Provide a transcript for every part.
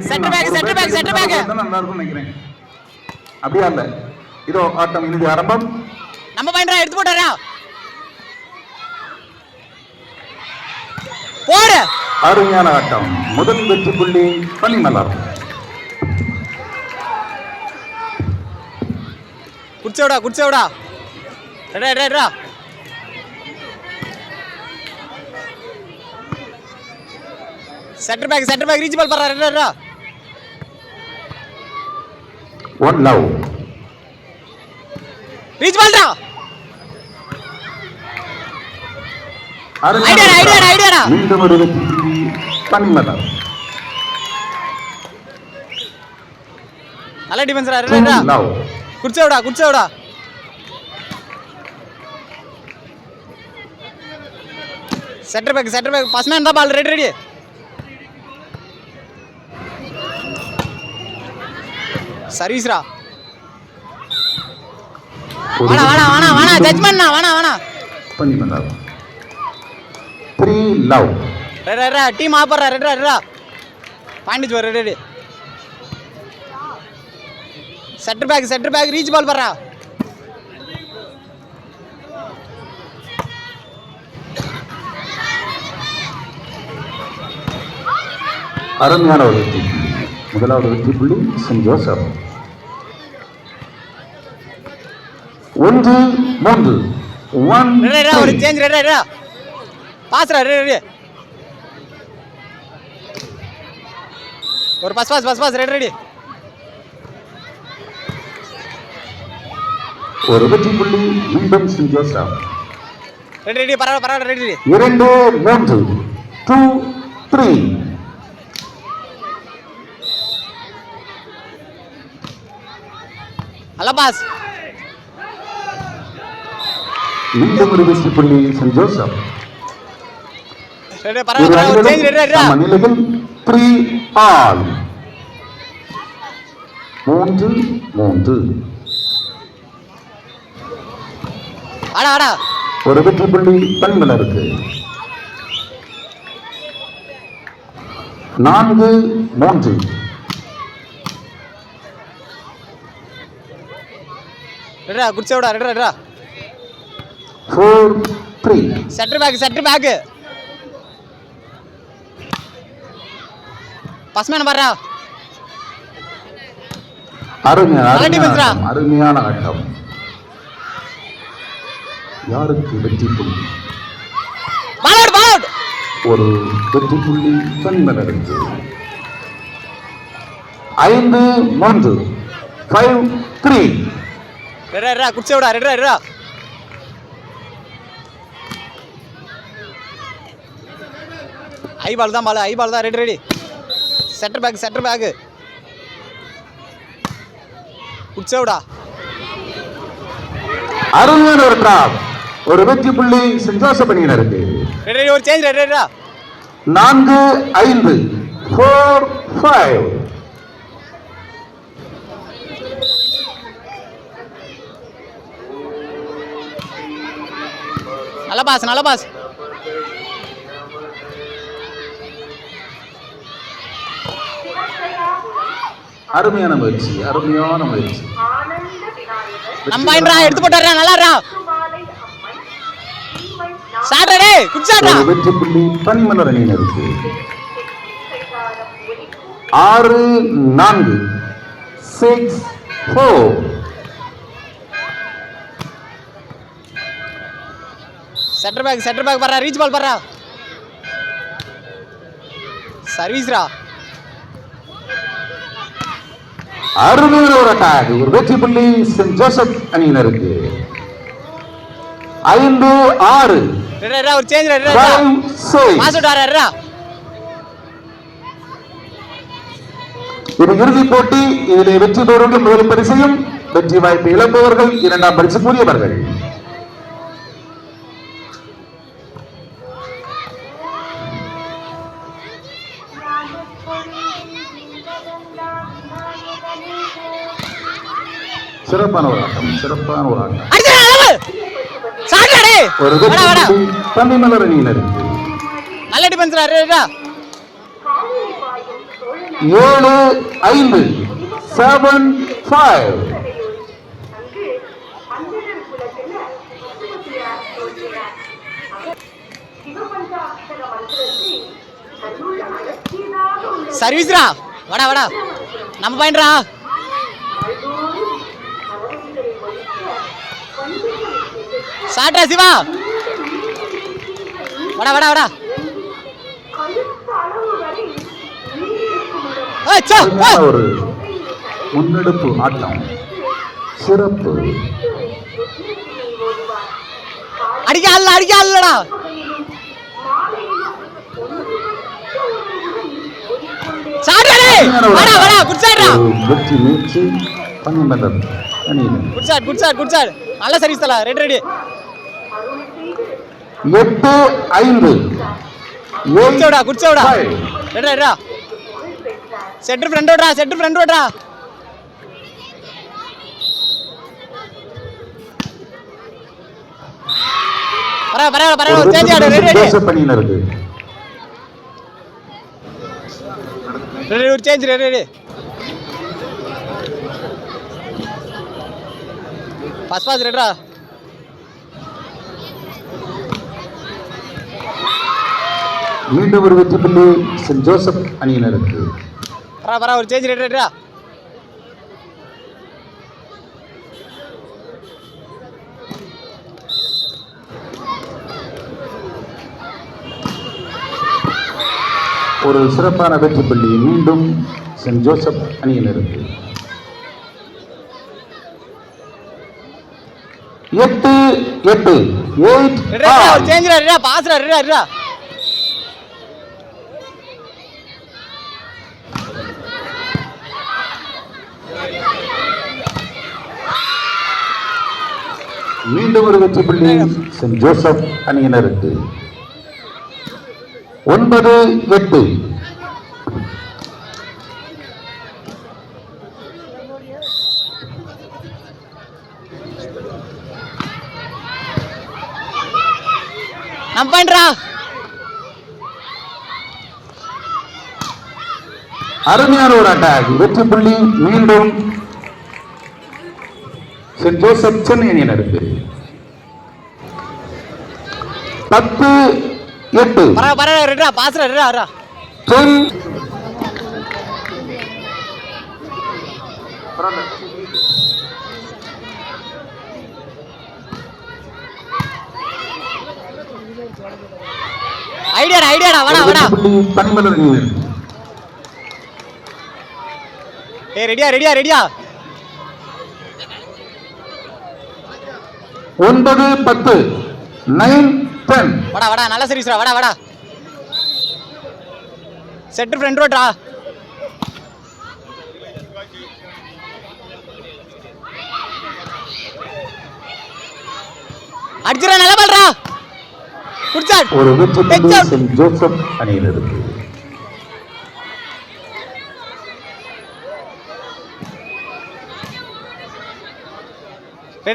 Centre back நல்லா இருக்கும் நினைக்கிறேன். அப்படியா இல்ல? இதோ ஆட்டம் இறுதி ஆரம்பம். நம்ம பையன்டா எடுத்து போட்டாரா? போடு. அருமையான ஆட்டம். முதல் வெற்றி புள்ளி பனிமலர். குடிச்சோடா ரெடா சென்டர் பேக் ரீச் பால் பண்றா ரெடா ஒன் லவ் ரீச் பால்டா ஐடியாடா மீண்டும் ஒரு வெற்றி புள்ளி பனிமலர். நல்ல டிஃபென்ஸ்ரா radar குடிச்சோடா centre back pass man தான் பால் ரெடி சர்வீஸ்ரா வாணா ஜட்ஜ்மென்ட் வாணா பனிமலர் 3 love radar team ஆப்பறா radar point வர ரெடி சென்டர் பேக் ரீச் பால் பண்றா அருமையான ஒரு வெற்றி. முதலாவது வெற்றி புள்ளி சென்ட் ஜோசப். 1-3 ஒரு சேஞ்ச் ரெடா பாஸ்ரா ரெடி ஒரு பாஸ் ரெடி ஒரு வெற்றி புள்ளி மீண்டும் சென்ட் ஜோசப். ரெடி பரவாயில்ல ரெடி 2-3 2-3 நல்ல பாஸ். மீண்டும் ஒரு வெற்றி புள்ளி சென்ட் ஜோசப். ரெடி பரவாயில்ல சேஞ்ச் ரெடி மணிலகன் 3 ஆல் 3-3 ஆடா ஒரு வெற்றி புள்ளி பன்மலருக்கு. 4-3 ரெடா குடிச்சோடா ரெடா 4-3 சென்டர் பேக் பாஸ் மேன் பண்றா அருமையான ஆட்டம். யாருக்கு வெற்றி புள்ளி? பால் ஒரு வெற்றி புள்ளி பன்மலருக்கு. 5-3 5-3 ரெடா குடிச்சோடா ரெடா ஐ பால் தான் ரெடி சென்டர் பேக் குடிச்சோடா அருமையான ஒரு டிராப். ஒரு வெற்றி புள்ளி சென்ட் ஜோசப் அணியினருக்கு. ரெடி ஒரு சேஞ்ச் ரெடா 4-5 4-5 நல்ல பாஸ் அருமையான முயற்சி. நம்ம பையன்டா எடுத்து போட்டாரா நல்லாடா சாட்டர்டே குட்சாடா வெற்றி புள்ளி பன்மலர் அணியினருக்கு. 6-4 6-4 சென்டர் பேக் பண்றா ரீச் பால் பண்றா சர்வீஸ்ரா அருமையான ஒரு அட்டாக். ஒரு வெற்றி புள்ளி சென்ட் ஜோசப் அணியினருக்கு. 5-6 ரெடா ஒரு சேஞ்ச் ரெடா மாசுடாரா இது இறுதி போட்டி. இதில் வெற்றி பெறுவர்கள் முதல் பரிசையும், வெற்றி வாய்ப்பு இழப்பவர்கள் இரண்டாம் பரிசு கூறியவர்கள். சிறப்பான ஒரு ஆட்டம். ஒரு பன்னிமலர் அணியினருக்கு. நல்ல டிஃபென்ஸ்ரா ரெடா 7-5 7-5. சர்வீஸ்ரா வாடா வாடா நம்ம பாயிண்ட்ரா சாட்ரா சிவா வாடா வாடா வாடா ஒரு முன்னெடுப்பு ஆட்டம் சிறப்பு. அடிக்க அல்லடா வெற்றி முயற்சி பணிமலர் அணியினர். குட் ஷாட் நல்ல சர்வீஸ் தல. ரெடி 8-5 குட்சோடா ரெடிடா. செட்டர் ஃப்ரண்ட் ஓடா பரவாயில்ல சேஞ்ச் ஆடு. ரெடி ஒரு சேஞ்ச் ரெடி பாஸ் ரெடிடா. மீண்டும் ஒரு வெற்றி புள்ளி சென்ட் ஜோசப் அணியினருக்கு. ஒரு சேஞ்ச் ரெடிடா. ஒரு சிறப்பான வெற்றி புள்ளி மீண்டும் சென்ட் ஜோசப் அணியினருக்கு. 8-8 சேஞ்ச் ரெடிடா. பாஸ் ரெடிடா. மீண்டும் ஒரு வெற்றி புள்ளி சென்ட் ஜோசப் அணியினருக்கு. 9-8 நம்ம பாயிண்ட்ரா. அருமையான ஒரு அட்டாக். வெற்றி புள்ளி மீண்டும் சென்ட் ஜோசப் சென்னை அணியினருக்கு. 10-8 ரெடிடா. பாஸ் ரெடிடா. 10 ஐடியாடா வாடா பணிமலர் அணியினர். ரெடியா 9-10 9-10 வாடா நல்ல சர்வீஸ்ரா. வாடா செட்டர் ஃப்ரண்ட் ரோட்ரா. அடிச்சுடா. நல்ல பால்ரா. Good shot. ஒரு வெற்றி புள்ளி சென்ட் ஜோசப் அணியினருக்கு.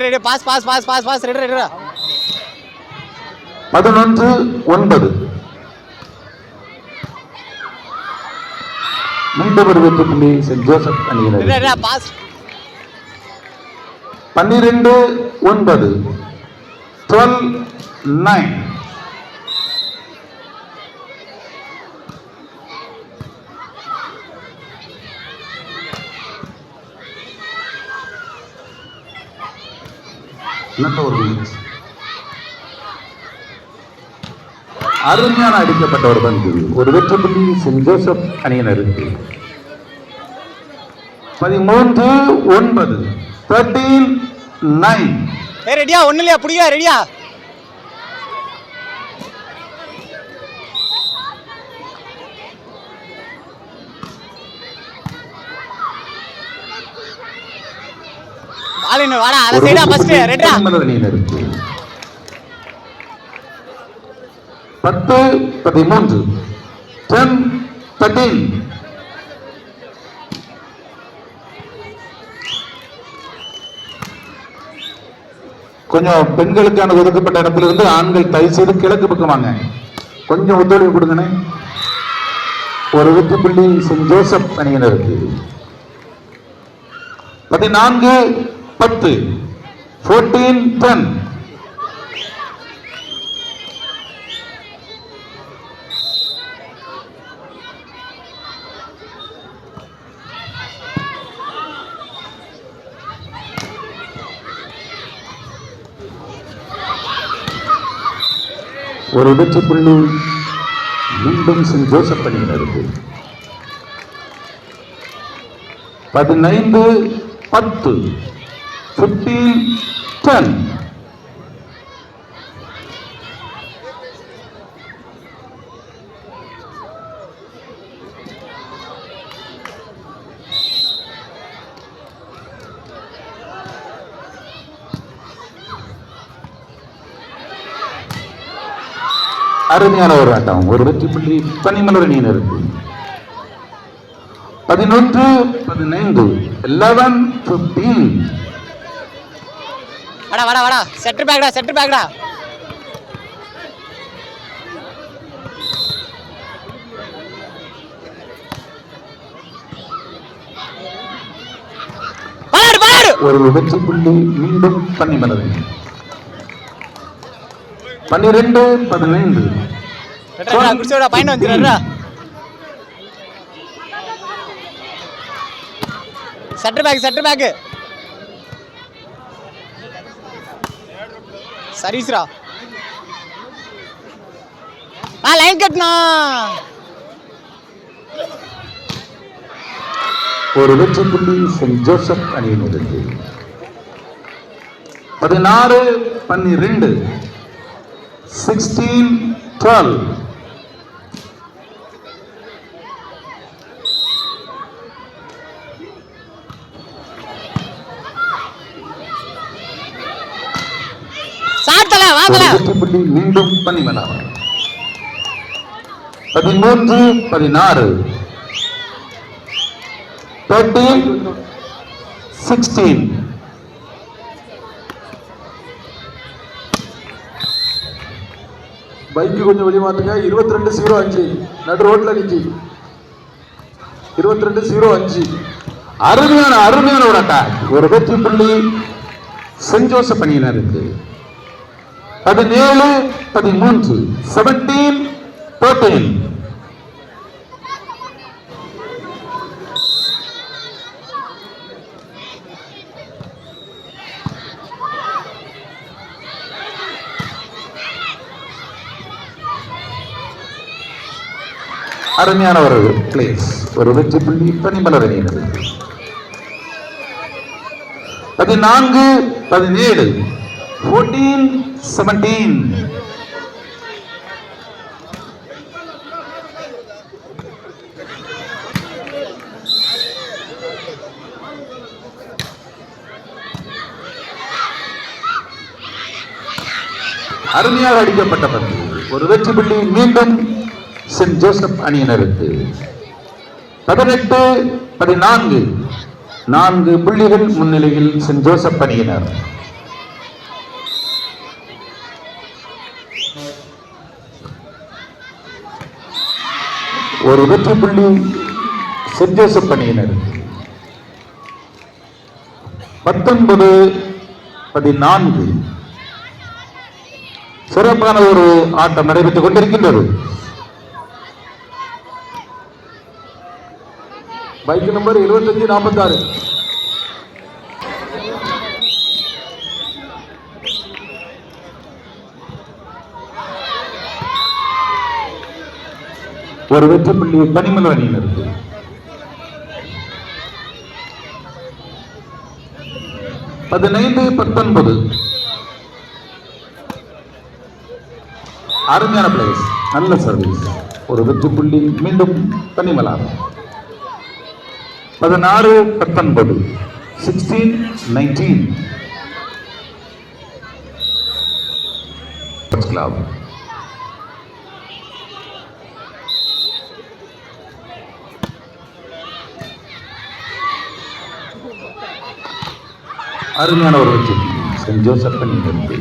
ரெடி பாஸ் ரெடிடா. 11-9 மீண்டும் ஒரு வெற்றி புள்ளி சென்ட் ஜோசப் அணியினர். பாஸ் 12-9 12-9 நல்ல ஒரு முயற்சி. அருமையான அடிக்கப்பட்ட ஒரு பந்து. ஒரு வெற்றி புள்ளி சென்ட் ஜோசப் அணியினருக்கு. 13-9 13-9 ரெடியா. ஒண்ணு இல்லையா புடியா. ரெடியா ஆலின் வாடா. அத சைடா ஃபர்ஸ்ட் ரெடியா. 10-13 10-13 கொஞ்சம் பெண்களுக்கான ஒதுக்கப்பட்ட இடத்துல இருந்து ஆண்கள் தயவு செய்து கிழக்கு பக்கம் வாங்க. கொஞ்சம் ஒத்துழைப்பு கொடுங்கண்ணே. ஒரு வெற்றி புள்ளி சென்ட் ஜோசப் அணியினருக்கு. 14-10, 14-10. ஒரு வெற்றி புள்ளி மீண்டும் சென்ட் ஜோசப் அணியினருக்கு. 15-10, 15-10. அருமையான ஒரு ஆட்டம். ஒரு வெற்றி புள்ளி பனிமலர் அணியினருக்கு. 11-15, 11-15. வாடா வாடா வாடா, செட்டர் பேக்டா, செட்டர் பேக்டா. பாரு பாரு. ஒரு வெற்றி புள்ளி மீண்டும் பனிமலர். 12-15. குடிச்சோட பையன் வந்துடுறா. செட்டர் பேக், செட்டர் பேக். சர்வீஸ்ரா. லைன் கட்டனா. ஒரு வெற்றி புள்ளி சென்ட் ஜோசப் அணியினருக்கு. 16-12, 16-12. வெற்றி புள்ளி மீண்டும் பனிமலர். 13-16, 13-16. பைக்கு கொஞ்சம் வெளியே மாத்துங்க. 22-05 நடு ரோட்ல நிக்கி. 22-05. அருமையான அருமையான ஒரு அட்டாக். ஒரு வெற்றி புள்ளி சென்ட் ஜோசப் அணியினருக்கு. 17-13, 17-13. அருமையான ஒரு பிளேஸ். ஒரு வெற்றி புள்ளி பனிமலர் அணியினருக்கு. 14-17, 14-17. அருமையாக அடிக்கப்பட்ட பந்து. ஒரு வெற்றி புள்ளி மீண்டும் சென்ட் ஜோசப் அணியினருக்கு. 18-14, 4 புள்ளிகள் முன்னிலையில் சென்ட் ஜோசப் அணியினர். ஒரு வெற்றி புள்ளி சென்ட் ஜோசப் அணியினருக்கு. 19-14. சிறப்பான ஒரு ஆட்டம் நடைபெற்றுக் கொண்டிருக்கின்றது. Bike number 75-46. ஒரு வெற்றி புள்ளி பனிமலர் அணியினருக்கு. 15-19. அருமையான பிளேஸ், நல்ல சர்வீஸ். ஒரு வெற்றி புள்ளி மீண்டும் பனிமலர். 16-19, 16-19. கிளப். அருமையான ஒரு வெற்றி சென்ட் ஜோசப் அணியிலிருந்து.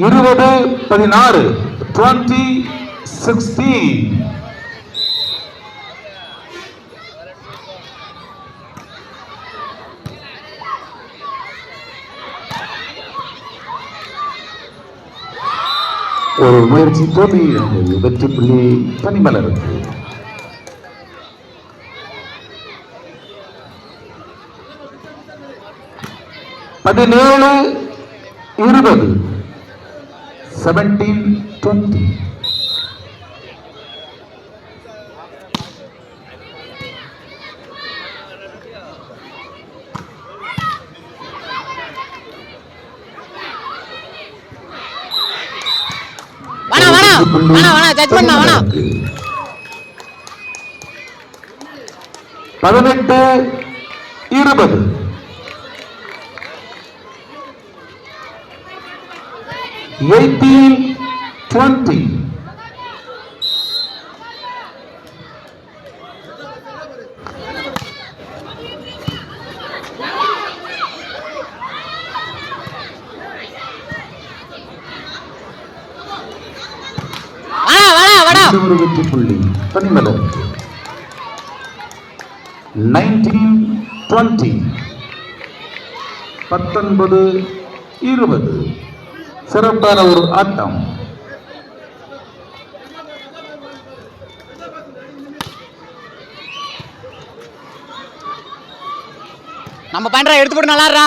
20-16 20-16. ஒரு முயற்சி தோல்வி, வெற்றி புள்ளி பனிமலருக்கு. பதினேழு 20 17-20. ஜட்ஜ்மெண்ட் 18-20. $18-20. வெற்றி புள்ளி பனிமலர். 19-20. 19-20. சிறப்பான ஒரு ஆட்டம். நம்ம பண்ற எடுத்து போட்டு நல்லாடுறா.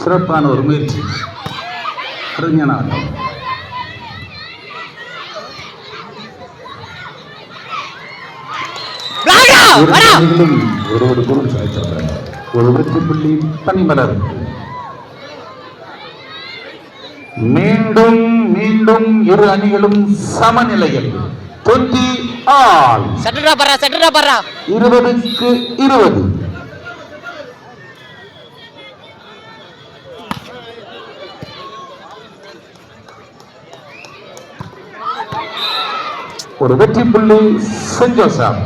சிறப்பான ஒரு முயற்சி, அருமையான ஆட்டம். ஒரு பொருள் சாய்ச்சாங்க. ஒரு வெற்றி புள்ளி பனிமலர். மீண்டும் மீண்டும் இரு அணிகளும் சமநிலையில் 20 all. 20-20. ஒரு வெற்றி புள்ளி சென்ட் ஜோசப்.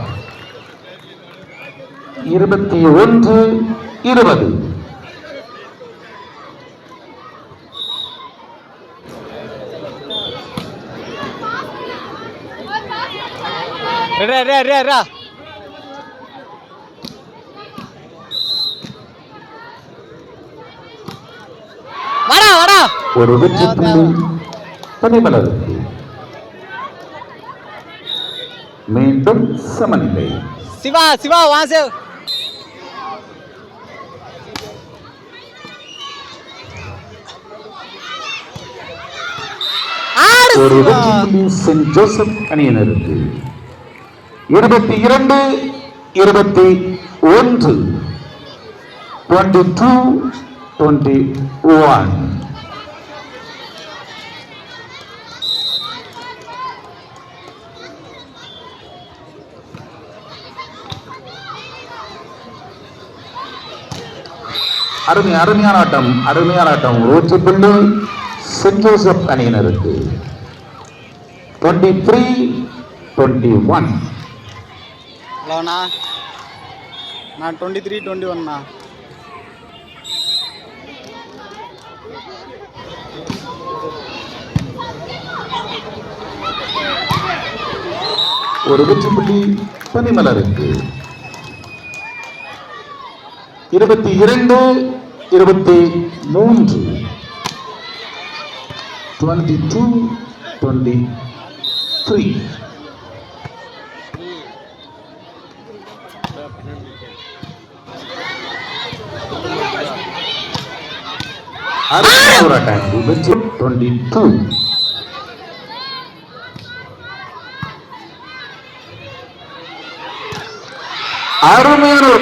21-20. ஒரு வெற்றி புள்ளி பனிமலருக்கு. மீண்டும் சமநிலை. சிவா வாசு. ஒரு வெற்றி புள்ளி சென்ட் ஜோசப் அணியினருக்கு. 22-21. 22-21. அருமையான ஆட்டம். வெற்றி புள்ளி சென்ட் ஜோசப் அணியினருக்கு. 23-21. நான் 23-21. ஒரு வெற்றி புள்ளி பனிமலருக்கு. 22-23. 22-23. அருமையான ஒரு அட்டாக். 22. அருமையான